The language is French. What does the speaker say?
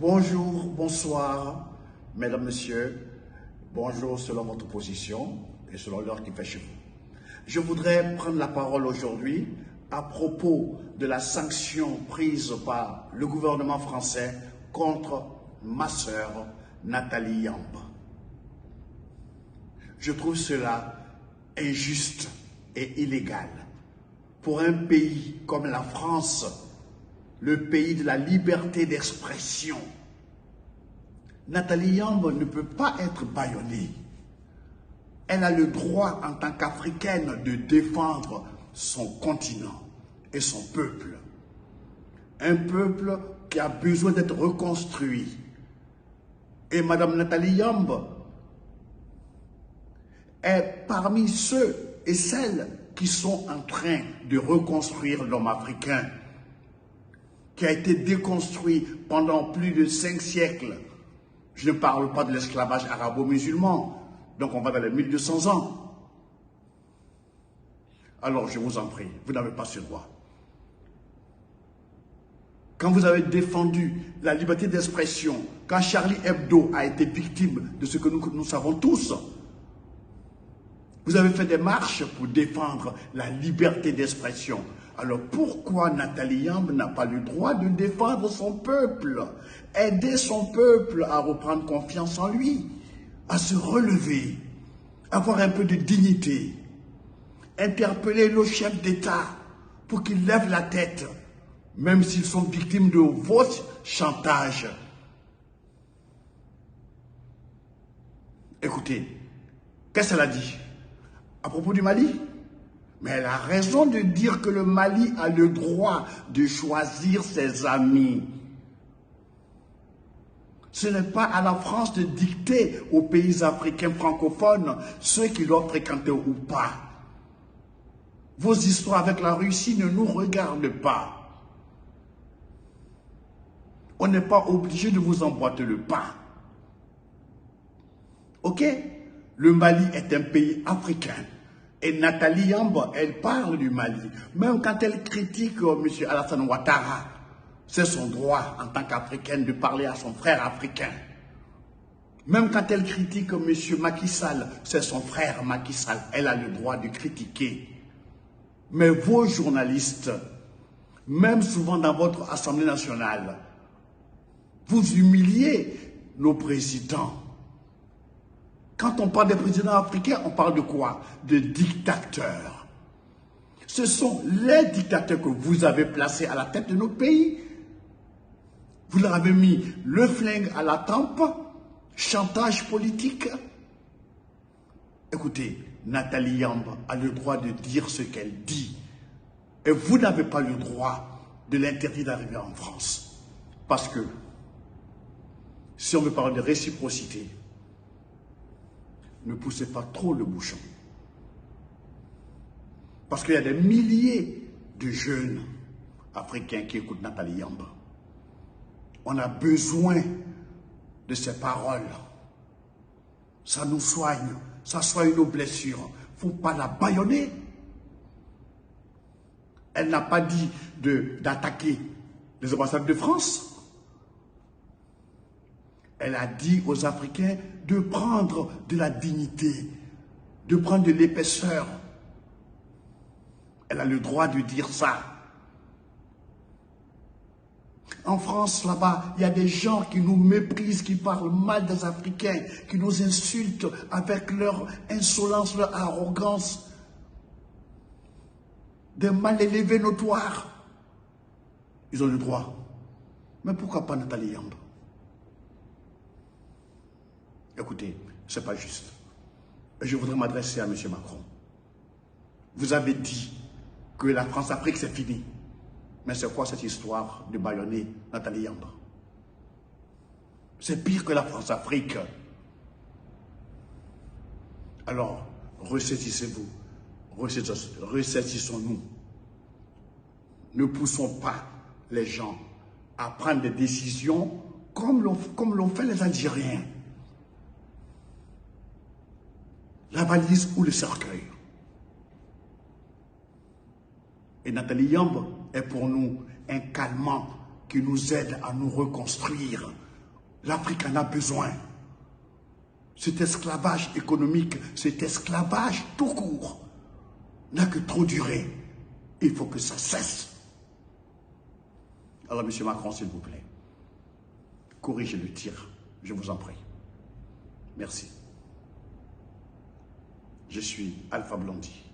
Bonjour, bonsoir, mesdames, messieurs. Bonjour selon votre position et selon l'heure qui fait chez vous. Je voudrais prendre la parole aujourd'hui à propos de la sanction prise par le gouvernement français contre ma sœur Nathalie Yamb. Je trouve cela injuste et illégal pour un pays comme la France, le pays de la liberté d'expression. Nathalie Yamb ne peut pas être bâillonnée. Elle a le droit en tant qu'Africaine de défendre son continent et son peuple. Un peuple qui a besoin d'être reconstruit. Et Madame Nathalie Yamb est parmi ceux et celles qui sont en train de reconstruire l'homme africain, qui a été déconstruit pendant plus de 5 siècles. Je ne parle pas de l'esclavage arabo-musulman, donc on va dans les 1200 ans. Alors je vous en prie, vous n'avez pas ce droit. Quand vous avez défendu la liberté d'expression, quand Charlie Hebdo a été victime de ce que nous savons tous, vous avez fait des marches pour défendre la liberté d'expression. Alors pourquoi Nathalie Yamb n'a pas le droit de défendre son peuple, aider son peuple à reprendre confiance en lui, à se relever, avoir un peu de dignité, interpeller nos chefs d'État pour qu'ils lèvent la tête, même s'ils sont victimes de votre chantage. Écoutez, qu'est-ce qu'elle a dit à propos du Mali? Mais elle a raison de dire que le Mali a le droit de choisir ses amis. Ce n'est pas à la France de dicter aux pays africains francophones ceux qui doivent fréquenter ou pas. Vos histoires avec la Russie ne nous regardent pas. On n'est pas obligé de vous emboîter le pas. Ok? Le Mali est un pays africain. Et Nathalie Yamb, elle parle du Mali. Même quand elle critique M. Alassane Ouattara, c'est son droit en tant qu'Africaine de parler à son frère africain. Même quand elle critique M. Macky Sall, c'est son frère Macky Sall. Elle a le droit de critiquer. Mais vos journalistes, même souvent dans votre Assemblée nationale, vous humiliez nos présidents. Quand on parle des présidents africains, on parle de quoi? De dictateurs. Ce sont les dictateurs que vous avez placés à la tête de notre pays. Vous leur avez mis le flingue à la tempe, chantage politique. Écoutez, Nathalie Yamb a le droit de dire ce qu'elle dit. Et vous n'avez pas le droit de l'interdire d'arriver en France. Parce que, si on veut parler de réciprocité, ne poussez pas trop le bouchon. Parce qu'il y a des milliers de jeunes africains qui écoutent Nathalie Yamb. On a besoin de ces paroles. Ça nous soigne, ça soigne nos blessures. Il ne faut pas la bâillonner. Elle n'a pas dit d'attaquer les ambassades de France. Elle a dit aux Africains de prendre de la dignité, de prendre de l'épaisseur. Elle a le droit de dire ça. En France, là-bas, il y a des gens qui nous méprisent, qui parlent mal des Africains, qui nous insultent avec leur insolence, leur arrogance. Des mal élevés notoires. Ils ont le droit. Mais pourquoi pas Nathalie Yamb? Écoutez, ce n'est pas juste. Je voudrais m'adresser à M. Macron. Vous avez dit que la France-Afrique, c'est fini. Mais c'est quoi cette histoire de bâillonner Nathalie Yamb? C'est pire que la France-Afrique. Alors, ressaisissez-vous. Ressaisissons-nous. Ne poussons pas les gens à prendre des décisions comme l'ont fait les Algériens. La valise ou le cercueil. Et Nathalie Yamb est pour nous un calmant qui nous aide à nous reconstruire. L'Afrique en a besoin. Cet esclavage économique, cet esclavage tout court, n'a que trop duré. Il faut que ça cesse. Alors, M. Macron, s'il vous plaît, corrigez le tir, je vous en prie. Merci. Je suis Alpha Blondy.